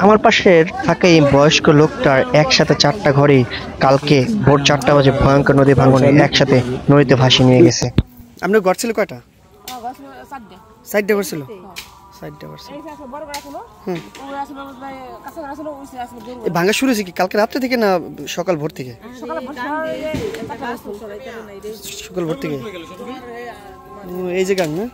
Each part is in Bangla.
আমার পাশের থাকা এই বয়স্ক লোকটার একসাথে 4টা ঘরে কালকে ভোর 4টা বাজে ভয়ঙ্কর নদী ভাঙনে একসাথে নদীতে ভাসিয়ে নিয়ে গেছে। আপনার ঘর ছিল কয়টা? 4টা ঘর ছিল। 4টা ঘর ছিল। ভাঙা শুরু হয়েছে কি কালকে রাত্রে থেকে না সকাল ভোর থেকে? সকাল ভোর থেকে। এই যে গান না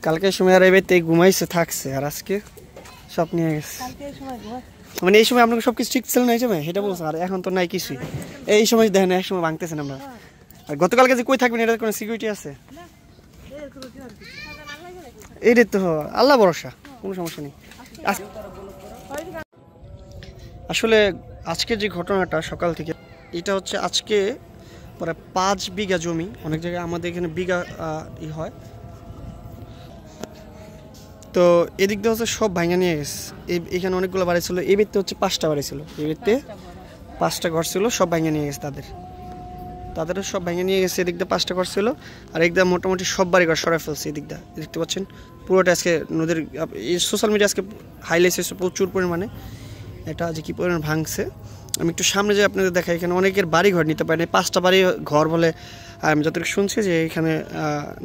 কালকে সময় আর এবারে ঘুমাইছে থাকছে আর আজকে সব নিয়ে গেছে। মানে এই সময় আপনাকে সবকিছু ঠিক ছিল না এই সময় সেটা বলছে আর এখন তো নাই কিছুই। এই সময় দেখেন এক সময় ভাঙতেছেন আমরা। আর গতকালকে যে কই থাকবেন এটার কোনো সিকিউরিটি আছে? এইটাই তো আল্লাহ ভরসা, কোনো সমস্যা নেই। আসলে আজকে যে ঘটনাটা সকাল থেকে এটা হচ্ছে আজকে প্রায় 5 বিঘা জমি, অনেক জায়গায় আমাদের এখানে বিঘা হয়। তো এদিক দিয়ে হচ্ছে সব ভাঙা নিয়ে গেছে। এখানে অনেকগুলো বাড়ি ছিল, এই বেতে হচ্ছে 5টা বাড়ি ছিল, এই বেতে 5টা ঘর ছিল, সব ভাঙা নিয়ে গেছে। তাদেরও সব ভেঙে নিয়ে গেছে। এদিক দিয়ে 5টা ঘর ছিল আর একদম মোটামুটি সব বাড়ি ঘর সরাই ফেলছে। এদিক দিয়ে দেখতে পাচ্ছেন পুরোটা আজকে নদীর সোশ্যাল মিডিয়া আজকে হাইলাইট হয়েছে প্রচুর পরিমাণে। এটা যে কী পরিমাণ ভাঙছে আমি একটু সামনে যে আপনাদের দেখাই। এখানে অনেকের বাড়ি ঘর নিতে পারেনি, 5টা বাড়ি ঘর বলে আমি যতটুকু শুনছি যে এখানে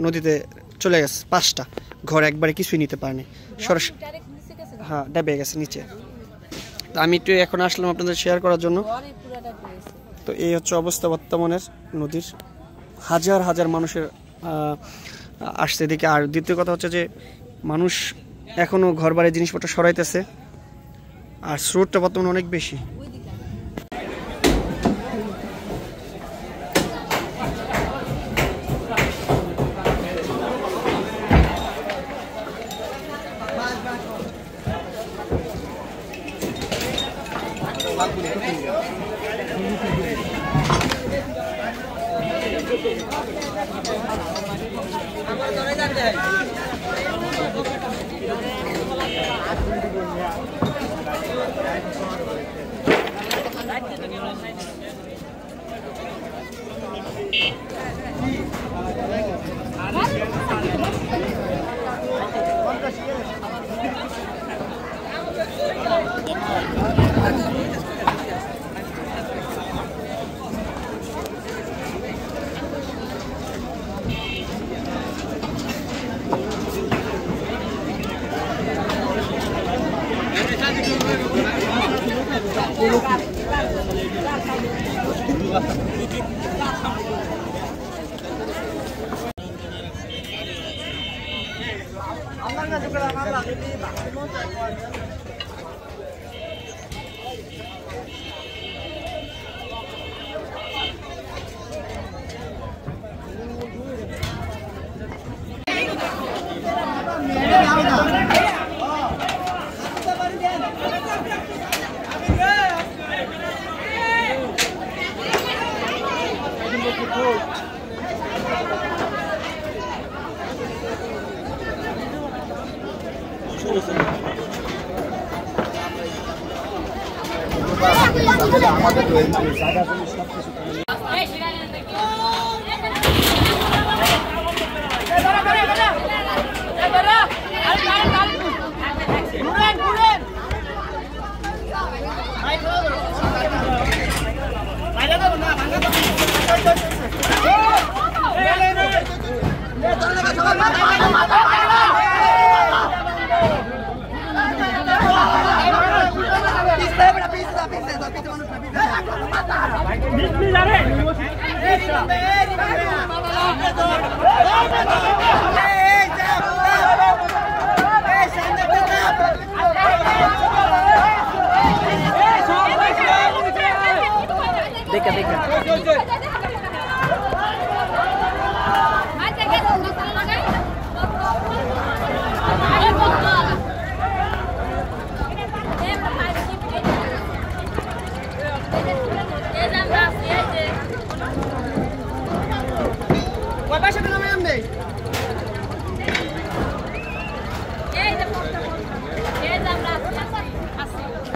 নদীতে চলে গেছে। 5টা ঘর একবারে কিছুই নিতে পারেনি, সরাসরি হ্যাঁ ডেবে গেছে নিচে। তো আমি একটু এখন আসলাম আপনাদের শেয়ার করার জন্য। তো এই হচ্ছে অবস্থা বর্তমানের নদীর। হাজার হাজার মানুষের আসছে এদিকে। আর দ্বিতীয় কথা হচ্ছে যে মানুষ এখনও ঘর বাড়ির জিনিসপত্র সরাইতেছে আর স্রোতটা বর্তমানে অনেক বেশি।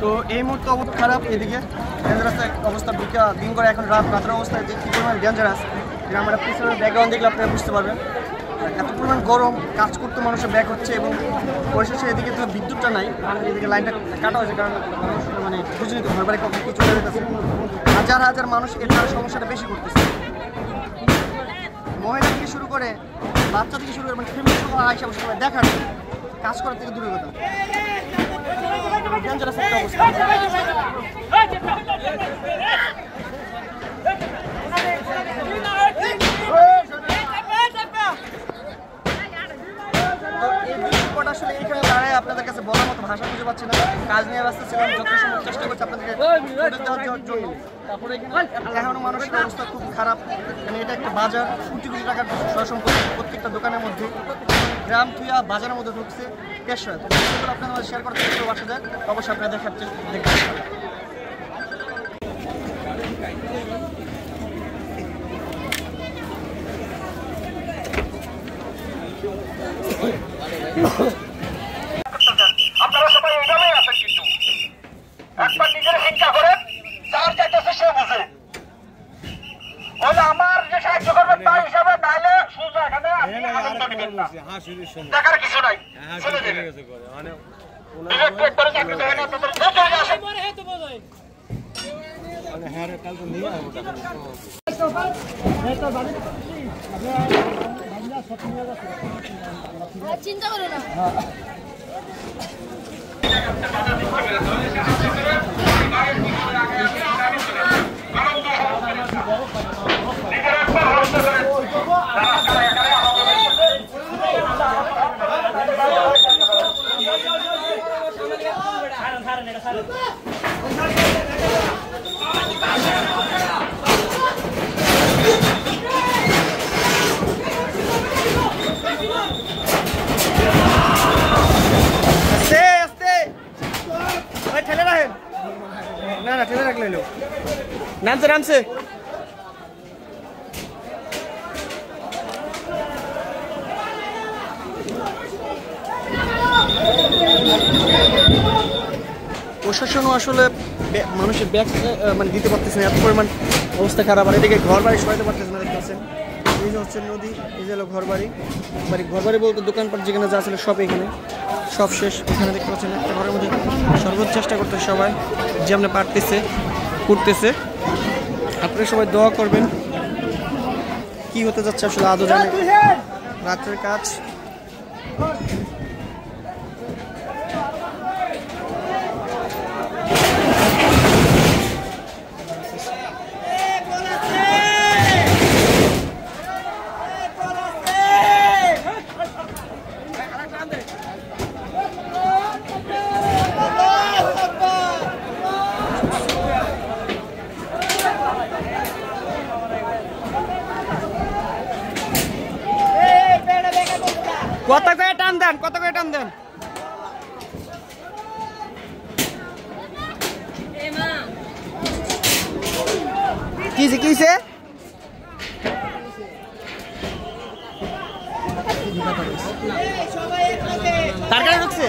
তো এই মুহূর্তে অবস্থা খারাপ, এদিকে ডেঞ্জারাস অবস্থা, দিন করে এখন রাতের অবস্থা যে কী পরিমাণ ডেঞ্জারাস, আমরা পিছনের ব্যাকগ্রাউন্ড দেখলে আপনারা বুঝতে পারবেন। এত পরিমাণ গরম, কাজ করতে মানুষের ব্যাক হচ্ছে এবং পরিশেষে এদিকে তো বিদ্যুৎটা নাই, এদিকে লাইনটা কাটা হয়েছে কারণ মানুষ মানে বুঝিনি তো ঘরবাড়ি কখন কি চলে যেতেছে, হাজার হাজার মানুষ এর সমস্যাটা বেশি করতেছে। মহিলা থেকে শুরু করে বাচ্চা থেকে শুরু করে মানে ফ্যামিলি সহ আইসা বসে দেখার কাজ করার থেকে দূরের কথা, ডেঞ্জারাস একটা অবস্থা। আসলে এখানে দাঁড়ায় আপনাদের কাছে বলার মতো ভাষা খুঁজে পাচ্ছি না, কাজ নিয়ে ব্যস্ত ছিলাম, যত সময় চেষ্টা করছি আপনাদেরকে দেওয়ার জন্য। তারপরে এখনো মানুষের অবস্থা খুব খারাপ, মানে এটা একটা বাজার, কোটি কোটি টাকার সম্পত্তি প্রত্যেকটা দোকানের মধ্যে, গ্রাম থুয়া বাজারের মধ্যে ঢুকছে ক্যাশ হয়। তো আপনাদের মধ্যে শেয়ার করতে বাসা যায়, অবশ্যই আপনারা দেখতে আপনারা সবাই এইভাবেই আছেন, কিন্তু একবার নিজের চিন্তা করেন, যার চাইতেছে সে বুঝে। আমার যে সাহায্য করবেন তার হিসাবে, নাহলে সোজা এখানে আপনি আনন্দ নেবেন না, দেখার কিছু নাই, চলে যাবেন। একবারে চাকরি দেবেন আপনাদের চলে আসেন। চিন্তা করো না। না না ঠেলে রাখলে নামছে নামছে। প্রশাসনও আসলে মানুষের ব্যাগ মানে দিতে পারতেছে না, এত পরিমাণ অবস্থা খারাপ। আর এদিকে ঘর বাড়ি সরাইতে পারতেছে না, দেখতে পাচ্ছেন এই যে হচ্ছে নদী, এই যে হলো ঘর বাড়ি, ঘর বাড়ি বলতে দোকানপাট যেখানে যা ছিল সব এখানে সব শেষ। এখানে দেখতে পাচ্ছেন একটা ঘরের মধ্যে সর্বোচ্চ চেষ্টা করতে সবাই যেমন পারতেছে করতেছে। আপনারা সবাই দোয়া করবেন, কি হতে যাচ্ছে আসলে আদৌ জানে রাত্রের কাজ। কত করে টান দেন, কত করে টান দেন। কিসে কিসে তার কাছে ঢুকছে।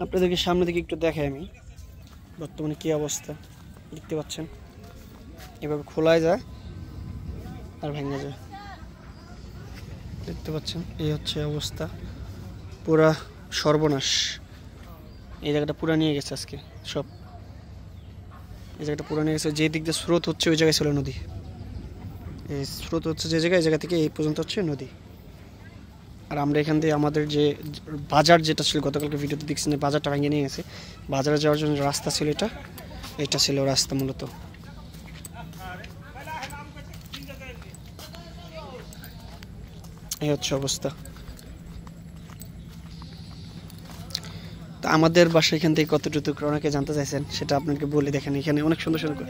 আপনাদেরকে সামনে থেকে একটু দেখাই আমি বর্তমানে কি অবস্থা। দেখতে পাচ্ছেন এভাবে খোলাই যায় আর ভেঙে যায়, দেখতে পাচ্ছেন এই হচ্ছে অবস্থা, পুরা সর্বনাশ। এই জায়গাটা পুরা নিয়ে গেছে আজকে সব, এই জায়গাটা পুরা নিয়ে গেছে। যে দিক দিয়ে স্রোত হচ্ছে ওই জায়গায় ছিল নদী, এই স্রোত হচ্ছে যে জায়গায়, এই জায়গা থেকে এই পর্যন্ত হচ্ছে নদী। আর আমরা এখান থেকে আমাদের যে বাজার যেটা ছিল গতকালকে ভিডিওতে দেখছেন, বাজারটা ভেঙে নিয়ে গেছে। বাজারে যাওয়ার জন্য রাস্তা ছিল এটা ছিল রাস্তা মূলত। এই হচ্ছে অবস্থা। তা আমাদের বাসা এখান থেকে কতটুকু অনেকে জানতে চাইছেন, সেটা আপনাকে বলে দেখেন। এখানে অনেক সুন্দর সুন্দর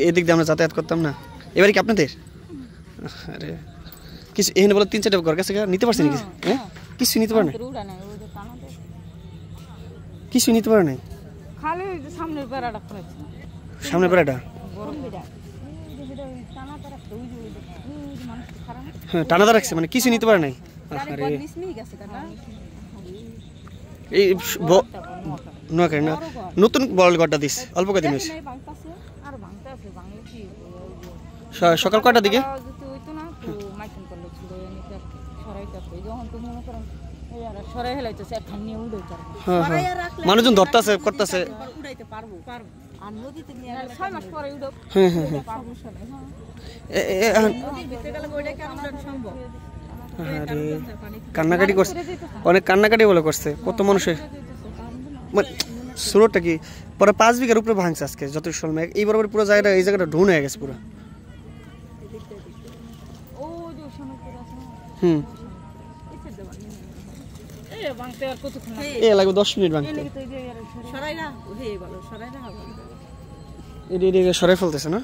এই দিক দিয়ে আমরা যাতায়াত করতাম না। এবারে কি আপনাদের আরে কিছু এখানে বলে 3-4টা ঘর কাছে নিতে পারছেন কিছু? হ্যাঁ কিছু নিতে পারে না, কিছু নিতে পারে নাই। খালি ওই যে সামনের বেড়াটা খুলেছে সামনে বেড়াটা হ্যাঁ টানাদা রাখছে মানে কিছু নিতে পারে নাই আরে এই নোয়াখালী না নতুন বড় ঘরটা দিস অল্প কদিন হয়েছে সকাল কয়টার দিকে মানুষজন ধরতেছে করতেছে হ্যাঁ হ্যাঁ হ্যাঁ কান্নাকাটি করছে অনেক কান্নাকাটি বলে করছে কত মানুষের স্রোতটা কি পরে 5 বিঘার উপরে ভাঙছে আজকে যত সময় এই বরাবর পুরো জায়গাটা এই জায়গাটা ঢুন হয়ে গেছে পুরো হুম এ লাগবে 10 মিনিট ভাঙতে এদিকে সরাই ফেলতেছে না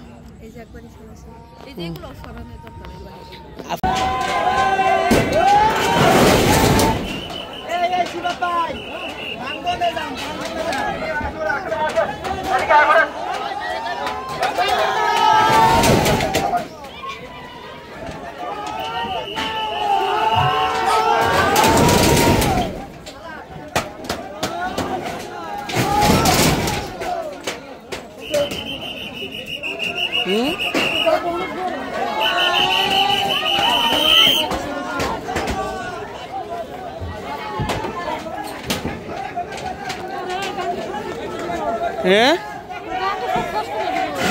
হ্যাঁ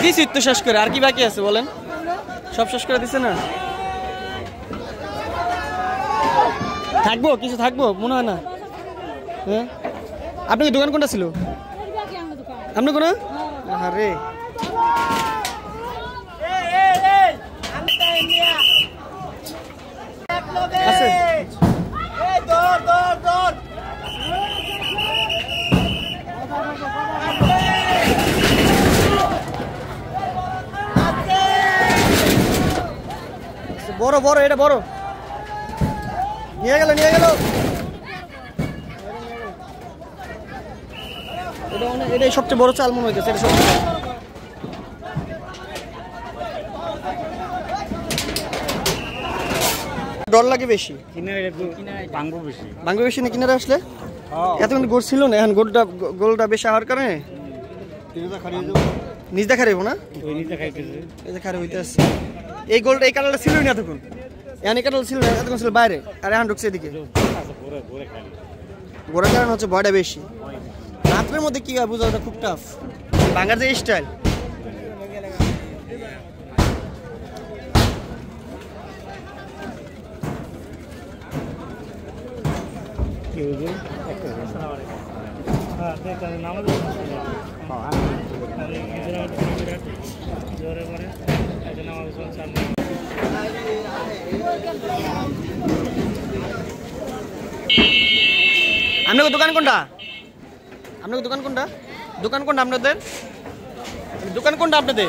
দিছি তো শেষ করে আর কি বাকি আছে বলেন সব শেষ করে দিছে না থাকবো কিছু থাকবো মনে হয় না হ্যাঁ আপনার দোকান কোনটা ছিল আপনার কোন আরে আছে বড় বড় এটা বড় নিয়ে গেল এটাই সবচেয়ে বড় চাল মনে হইতেছে এটা সবচেয়ে ডর লাগে বেশি ভাঙবে বেশি না কিনারে আসলে এতক্ষণ গোল ছিল না এখন গোলটা বেশি হওয়ার কারণে নিজটা খারাপ না এই যে খারাপ হইতে আসছে এই গোলটা এই কালারটা ছিল না এতক্ষণ এখন এই কালার ছিল না এতক্ষণ ছিল বাইরে আর এখন ঢুকছে এদিকে গোড়ার কারণ হচ্ছে ভয়টা বেশি রাত্রের মধ্যে কি হয় বোঝাটা খুব টাফ বাঙার যে স্টাইল আপনাদের দোকান কোনটা আপনাদের দোকান কোনটা আপনাদের দোকান কোনটা আপনাদের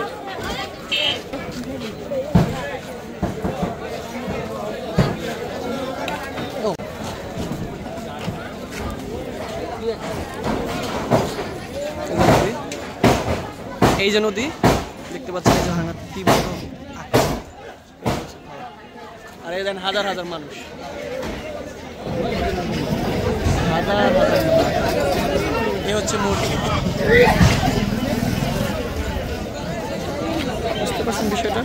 এই যে নদী দেখতে পাচ্ছেন এই যে ভাঙা তীব্র আর এই দেন হাজার হাজার মানুষ এ হচ্ছে মূর্তি বুঝতে পারছেন বিষয়টা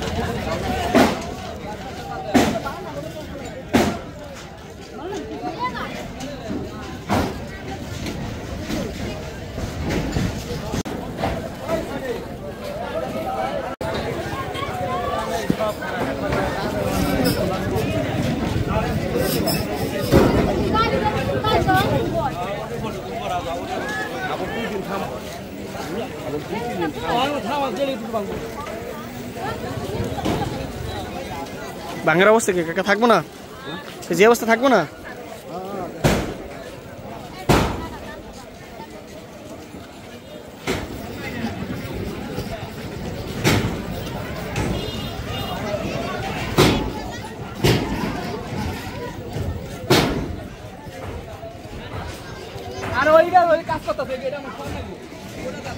ভাঙার অবস্থা কি কাকা থাকবো না যে অবস্থা থাকবো না আর ওই কাজ করতেছে এটা আমার তো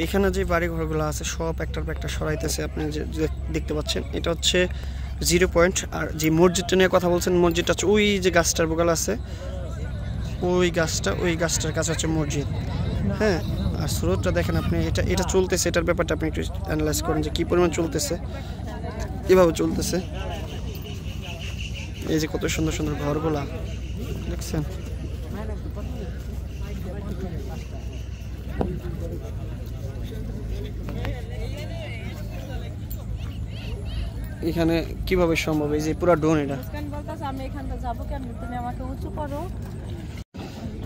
এখানে যে বাড়ি ঘরগুলো আছে সব একটার পর একটা সরাইতেছে, আপনি যে দেখতে পাচ্ছেন। এটা হচ্ছে 0 পয়েন্ট। আর যে মসজিদটা নিয়ে কথা বলছেন, মসজিদটা হচ্ছে ওই যে গাছটার বগাল আছে, ওই গাছটার কাছে হচ্ছে মসজিদ। হ্যাঁ, আর স্রোতটা দেখেন আপনি, এটা চলতেছে, এটার ব্যাপারটা আপনি একটু অ্যানালাইজ করেন যে কী পরিমাণ চলতেছে। এভাবে চলতেছে। এই যে কত সুন্দর সুন্দর ঘরগুলা দেখছেন। এখানে কিভাবে সম্ভব? এই যে পুরো ডোন, এটা আমি এখানটা যাবো কেন, তুমি আমাকে উঁচু করো।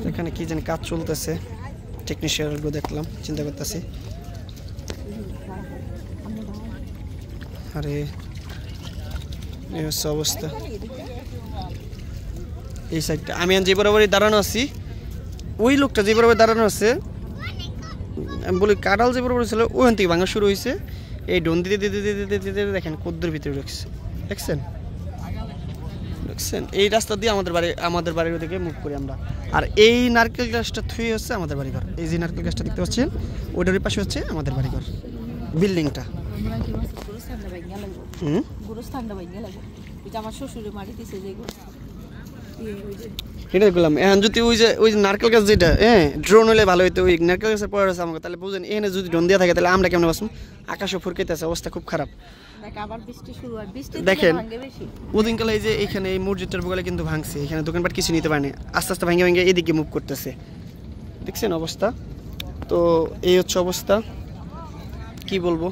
এখানে কি জানি কাজ চলতেছে, টেকনিশিয়ানগুলো দেখলাম, চিন্তা করতেছি। আরে এই হচ্ছে অবস্থা। এই সাইডটা আমি যে বরাবরই দাঁড়ানো আছি, ওই লোকটা যে বরাবর দাঁড়ানো আছে, আমি বলি কাঁঠাল যে বরাবর ছিল ওখান থেকে ভাঙা শুরু হয়েছে। এই ডোন দিতে দিতে দিতে দিতে দিতে দেখেন কদ্দুর ভিতরে ঢুকছে, দেখছেন দেখছেন। এই রাস্তা দিয়ে আমাদের বাড়ির ওদিকে মুভ করি আমরা। আর এই নারকেল গাছটা থুয়ে হচ্ছে আমাদের বাড়িঘর। এই যে নারকেল গাছটা দেখতে পাচ্ছেন, ওইটার পাশে হচ্ছে আমাদের বাড়িঘর, বিল্ডিংটা। আমার শ্বশুরে মারি দিছে যে এটা দেখলাম। এখন যদি ওই যে নারকেল গাছ যেটা, হ্যাঁ, ড্রোন হলে ভালো হইতো। ওই নারকেল গাছের পরে আছে আমাকে, তাহলে বুঝেন এখানে যদি ড্রোন দিয়ে থাকে তাহলে আমরা কেমন বাসুম? আকাশও ফুরকাইতেছে, অবস্থা খুব খারাপ। দেখেন ওদিনকালে এই যে এখানে এই মসজিদটার বগলে কিন্তু ভাঙছে, এখানে দোকানপাট কিছু নিতে পারেনি, আস্তে আস্তে ভাঙে ভাঙে এদিকে মুভ করতেছে, দেখছেন অবস্থা। তো এই হচ্ছে অবস্থা, কি বলবো,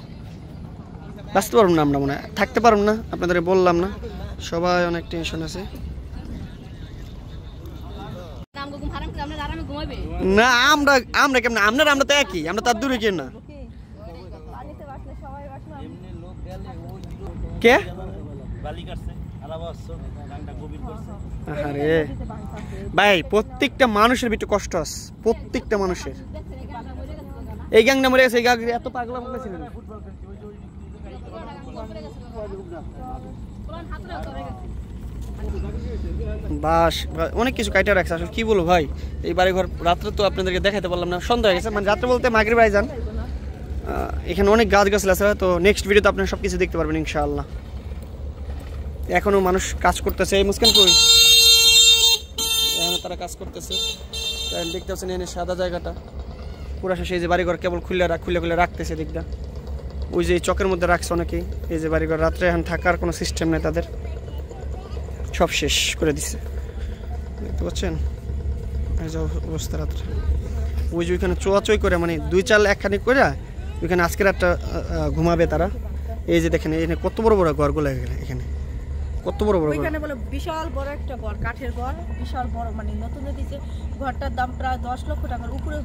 বাঁচতে পারবো না আমরা, মনে হয় থাকতে পারবো না। আপনাদের বললাম না, সবাই অনেক টেনশন আছে। না আমরা কেমন, আমরা তো একই, আমরা তার দূরে কেন না। কে আরে ভাই, প্রত্যেকটা মানুষের ভিতরে কষ্ট আছে, প্রত্যেকটা মানুষের। এই গ্যাংটা মরে গেছে, এই গ্যাং এত পাগলা পাগলা ছিল না। বাস অনেক কিছু কাইটা রাখছে, আসলে কি বলবো ভাই। এই বাড়িঘর রাত্রে তো আপনাদেরকে দেখাতে পারলাম না, সন্ধ্যা হয়ে গেছে, মানে রাত্রে বলতে মাগরিব বাড়ি যান। এখানে অনেক গাছ গাছলা আছে, তো নেক্সট ভিডিওতে আপনারা সব কিছু দেখতে পারবেন ইনশাআল্লাহ। এখনো মানুষ কাজ করতেছে, এই মুসকান কই, এখনো তারা কাজ করতেছে। দেখতে পাচ্ছেন এনে সাদা জায়গাটা পুরা শেষ। এই যে বাড়িঘর কেবল খুলে রাখতেছে দিকটা, ওই যে চকের মধ্যে রাখছে অনেকেই। এই যে বাড়িঘর রাত্রে এখন থাকার কোনো সিস্টেম নেই তাদের, সব শেষ করে দিচ্ছে, দেখতে পাচ্ছেন এই যে অবস্থা রাত্রে। ওই যে ওইখানে চোয়াচই করে, মানে 2-4 একখানি করে ওইখানে আজকের একটা ঘুমাবে তারা। এই যে দেখেন এখানে কত বড় বড় ঘরগুলো, এখানে কত বড় বড়, ওইখানে বলে বিশাল বড় একটা ঘর, কাঠের ঘর, বিশাল বড়, মানে নতুন দিয়েছে। ঘরটার দাম প্রায় 10 লক্ষ টাকার উপরে